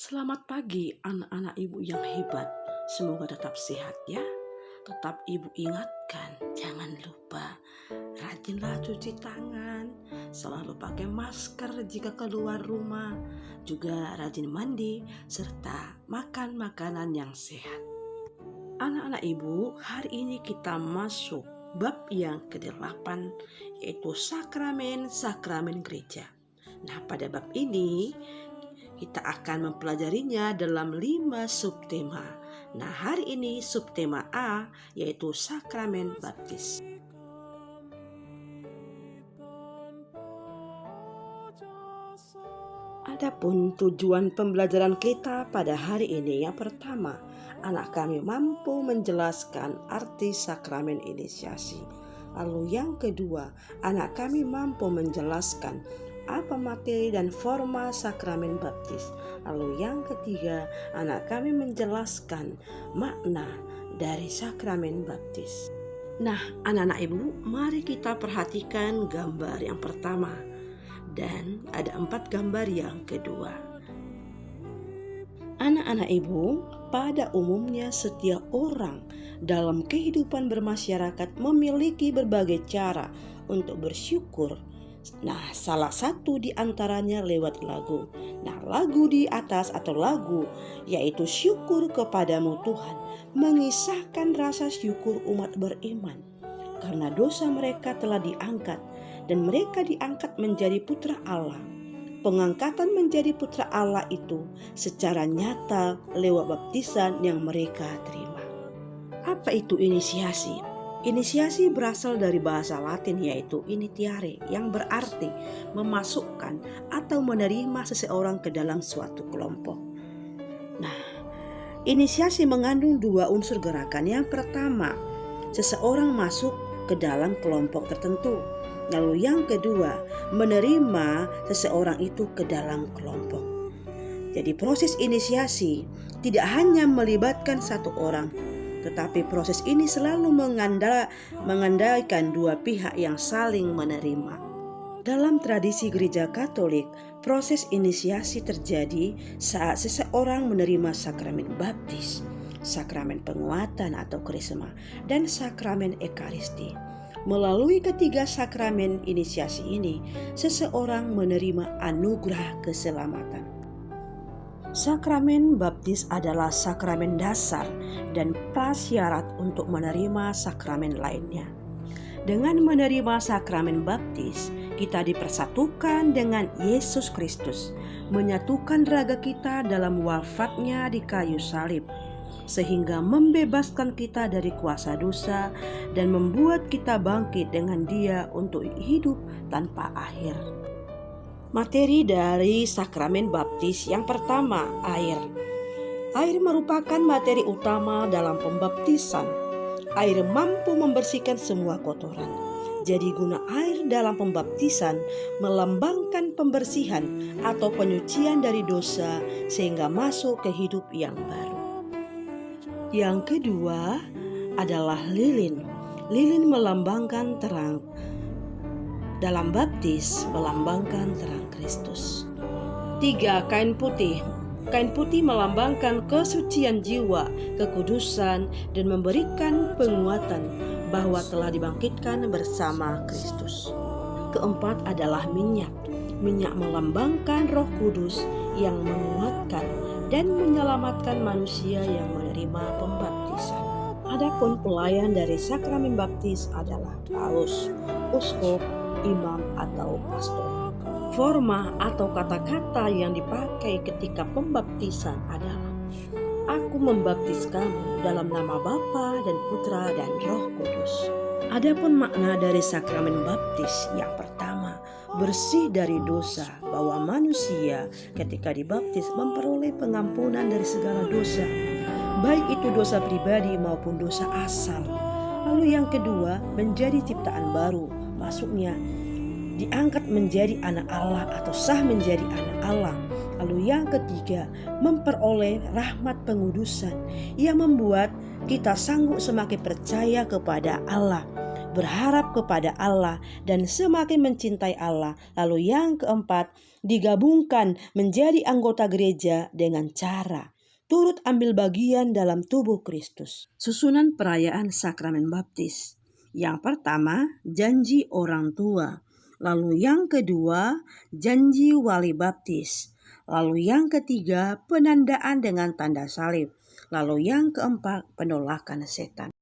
Selamat pagi anak-anak ibu yang hebat. Semoga tetap sehat ya. Tetap ibu ingatkan, jangan lupa rajinlah cuci tangan, selalu pakai masker jika keluar rumah, juga rajin mandi, serta makan makanan yang sehat. Anak-anak ibu, hari ini kita masuk bab yang ke-8, yaitu sakramen-sakramen gereja. Nah, pada bab ini kita akan mempelajarinya dalam 5 subtema. Nah, hari ini subtema A yaitu sakramen baptis. Adapun tujuan pembelajaran kita pada hari ini, yang pertama, anak kami mampu menjelaskan arti sakramen inisiasi. Lalu yang kedua, anak kami mampu menjelaskan apa materi dan forma sakramen baptis. Lalu yang ketiga, anak kami menjelaskan makna dari sakramen baptis. Nah, anak-anak ibu, mari kita perhatikan gambar yang pertama. Dan ada 4 gambar yang kedua. Anak-anak ibu, pada umumnya setiap orang dalam kehidupan bermasyarakat memiliki berbagai cara untuk bersyukur. Nah, salah satu di antaranya lewat lagu. Nah, lagu di atas atau lagu yaitu syukur kepadamu Tuhan, mengisahkan rasa syukur umat beriman karena dosa mereka telah diangkat dan mereka diangkat menjadi putra Allah. Pengangkatan menjadi putra Allah itu secara nyata lewat baptisan yang mereka terima. Apa itu inisiasi? Inisiasi berasal dari bahasa Latin yaitu initiare, yang berarti memasukkan atau menerima seseorang ke dalam suatu kelompok. Nah, inisiasi mengandung 2 unsur gerakan. Yang pertama, seseorang masuk ke dalam kelompok tertentu. Lalu yang kedua, menerima seseorang itu ke dalam kelompok. Jadi proses inisiasi tidak hanya melibatkan satu orang, tetapi proses ini selalu mengandalkan 2 pihak yang saling menerima. Dalam tradisi gereja Katolik, proses inisiasi terjadi saat seseorang menerima sakramen baptis, sakramen penguatan atau krisma, dan sakramen ekaristi. Melalui ketiga sakramen inisiasi ini, seseorang menerima anugerah keselamatan. Sakramen baptis adalah sakramen dasar dan prasyarat untuk menerima sakramen lainnya. Dengan menerima sakramen baptis, kita dipersatukan dengan Yesus Kristus, menyatukan raga kita dalam wafatnya di kayu salib, sehingga membebaskan kita dari kuasa dosa dan membuat kita bangkit dengan Dia untuk hidup tanpa akhir. Materi dari sakramen baptis yang pertama, air. Air merupakan materi utama dalam pembaptisan. Air mampu membersihkan semua kotoran. Jadi guna air dalam pembaptisan melambangkan pembersihan atau penyucian dari dosa sehingga masuk ke hidup yang baru. Yang kedua adalah lilin. Lilin melambangkan terang. Dalam baptis melambangkan terang Kristus. 3. Kain putih. Kain putih melambangkan kesucian jiwa, kekudusan, dan memberikan penguatan bahwa telah dibangkitkan bersama Kristus. Keempat adalah minyak. Minyak melambangkan Roh Kudus yang menguatkan dan menyelamatkan manusia yang menerima pembaptisan. Adapun pelayan dari sakramen baptis adalah paus, uskup, imam atau pastor. Forma atau kata-kata yang dipakai ketika pembaptisan adalah: Aku membaptis kamu dalam nama Bapa dan Putra dan Roh Kudus. Adapun makna dari sakramen baptis yang pertama, bersih dari dosa, bahwa manusia ketika dibaptis memperoleh pengampunan dari segala dosa, baik itu dosa pribadi maupun dosa asal. Lalu yang kedua, menjadi ciptaan baru, maksudnya diangkat menjadi anak Allah atau sah menjadi anak Allah. Lalu yang ketiga, memperoleh rahmat pengudusan yang membuat kita sanggup semakin percaya kepada Allah. berharap kepada Allah dan semakin mencintai Allah. Lalu yang keempat, digabungkan menjadi anggota gereja dengan cara turut ambil bagian dalam tubuh Kristus. Susunan perayaan sakramen baptis. Yang pertama, janji orang tua. Lalu yang kedua, janji wali baptis. Lalu yang ketiga, penandaan dengan tanda salib. Lalu yang keempat, penolakan setan.